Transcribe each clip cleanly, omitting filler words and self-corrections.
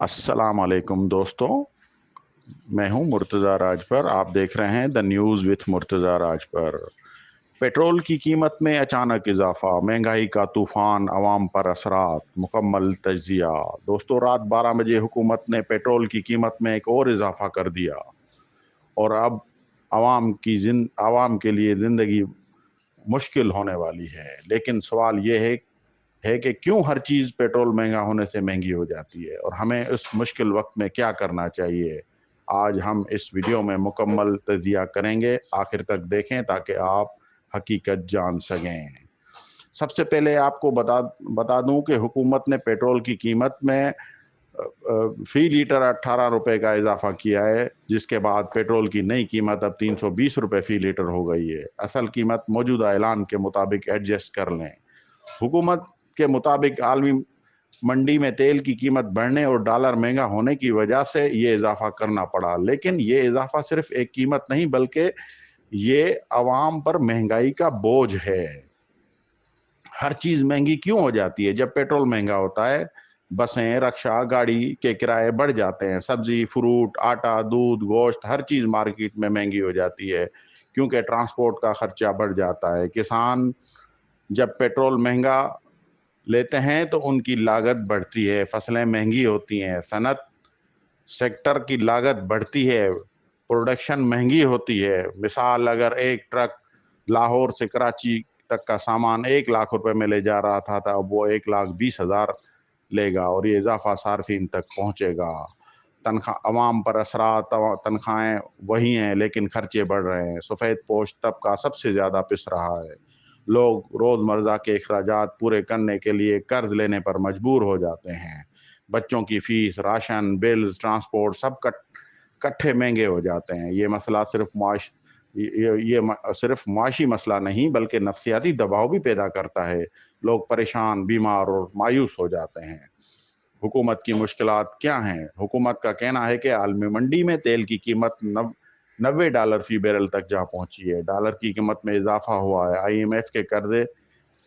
अस्सलाम वालेकुम दोस्तों, मैं हूं मुर्तज़ा राजपर। आप देख रहे हैं the news with Murtaza Rajpar. Petrol की कीमत में अचानक इजाफा, महंगाई का तूफान, अवाम पर असरात, मुकम्मल तज्जिया। दोस्तों, रात 12 बजे हुकूमत ने पेट्रोल की कीमत में एक और इजाफा कर दिया और अब आवाम के लिए ज़िंदगी मुश्किल होने वाली है। लेकिन सवाल ये है कि क्यों हर चीज़ पेट्रोल महंगा होने से महंगी हो जाती है और हमें इस मुश्किल वक्त में क्या करना चाहिए। आज हम इस वीडियो में मुकम्मल तजिया करेंगे, आखिर तक देखें ताकि आप हकीकत जान सकें। सबसे पहले आपको बता दूं कि हुकूमत ने पेट्रोल की कीमत में फी लीटर 18 रुपए का इजाफा किया है, जिसके बाद पेट्रोल की नई कीमत अब 320 रुपए फी लीटर हो गई है। असल कीमत मौजूदा ऐलान के मुताबिक एडजस्ट कर लें। हुकूमत के मुताबिक आलमी मंडी में तेल की कीमत बढ़ने और डॉलर महंगा होने की वजह से ये इजाफा करना पड़ा। लेकिन ये इजाफा सिर्फ एक कीमत नहीं, बल्कि ये अवाम पर महंगाई का बोझ है। हर चीज महंगी क्यों हो जाती है? जब पेट्रोल महंगा होता है, बसें, रक्षा, गाड़ी के किराए बढ़ जाते हैं। सब्जी, फ्रूट, आटा, दूध, गोश्त, हर चीज मार्केट में महंगी हो जाती है क्योंकि ट्रांसपोर्ट का खर्चा बढ़ जाता है। किसान जब पेट्रोल महंगा लेते हैं तो उनकी लागत बढ़ती है, फसलें महंगी होती हैं, सनत सेक्टर की लागत बढ़ती है, प्रोडक्शन महंगी होती है। मिसाल, अगर एक ट्रक लाहौर से कराची तक का सामान 1 लाख रुपए में ले जा रहा था तो अब वो 1,20,000 लेगा और ये इजाफा सार्फिन तक पहुंचेगा। तनख्वाह अवाम पर असरात, तनख्वाहें वही हैं लेकिन खर्चे बढ़ रहे हैं। सफ़ेद पोश तबका सबसे ज़्यादा पिस रहा है। लोग रोज़मर्रा के अखराजात पूरे करने के लिए कर्ज लेने पर मजबूर हो जाते हैं। बच्चों की फीस, राशन, बिल्स, ट्रांसपोर्ट सब कट्ठे महंगे हो जाते हैं। ये सिर्फ मुआशी मसला नहीं बल्कि नफसियाती दबाव भी पैदा करता है। लोग परेशान, बीमार और मायूस हो जाते हैं। हुकूमत की मुश्किलात क्या हैं? हुकूमत का कहना है कि आलमी मंडी में तेल की कीमत $90 फी बैरल तक जा पहुंची है। डॉलर की कीमत में इजाफा हुआ है। IMF के कर्जे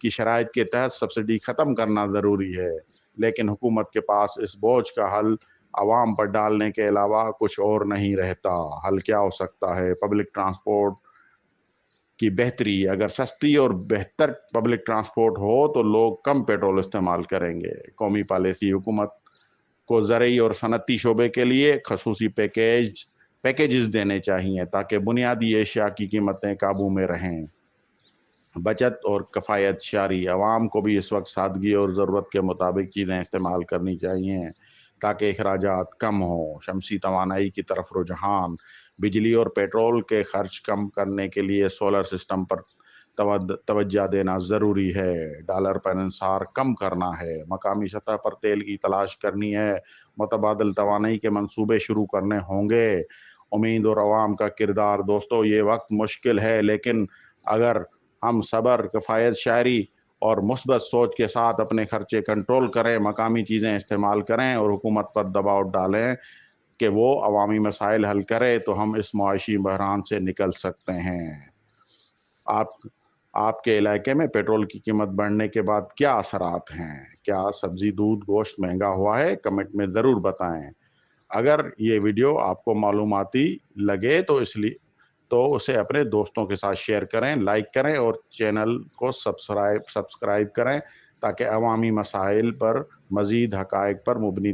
की शराइत के तहत सब्सिडी ख़त्म करना ज़रूरी है, लेकिन हुकूमत के पास इस बोझ का हल आवाम पर डालने के अलावा कुछ और नहीं रहता। हल क्या हो सकता है? पब्लिक ट्रांसपोर्ट की बेहतरी। अगर सस्ती और बेहतर पब्लिक ट्रांसपोर्ट हो तो लोग कम पेट्रोल इस्तेमाल करेंगे। कौमी पॉलिसी। हुकूमत को ज़रई और सनती शोबे के लिए खसूसी पैकेजेस देने चाहिए ताकि बुनियादी एशिया की कीमतें काबू में रहें। बचत और कफ़ायत शारी। आवाम को भी इस वक्त सादगी और ज़रूरत के मुताबिक चीज़ें इस्तेमाल करनी चाहिए ताकि अखराजात कम हों। शमसी तवानाई की तरफ रुझान। बिजली और पेट्रोल के खर्च कम करने के लिए सोलर सिस्टम पर तवज्जो देना ज़रूरी है। डॉलर पर इंसार कम करना है। मकामी सतह पर तेल की तलाश करनी है। मुतबादिल तवानाई के मंसूबे शुरू करने होंगे। उम्मीद और आवाम का किरदार। दोस्तों, ये वक्त मुश्किल है, लेकिन अगर हम सब्र, किफ़ायत शायरी और मुस्बत सोच के साथ अपने खर्चे कंट्रोल करें, मकामी चीज़ें इस्तेमाल करें और हुकूमत पर दबाव डालें कि वो अवामी मसाइल हल करे, तो हम इस मुआशी बहरान से निकल सकते हैं। आप आपके इलाके में पेट्रोल की कीमत बढ़ने के बाद क्या असरात हैं? क्या सब्जी, दूध, गोश्त महंगा हुआ है? कमेंट में ज़रूर बताएं। अगर ये वीडियो आपको मालूमाती लगे तो उसे अपने दोस्तों के साथ शेयर करें, लाइक करें और चैनल को सब्सक्राइब करें ताकि अवामी मसाइल पर मज़ीद हक़ाइक़ पर मुबनी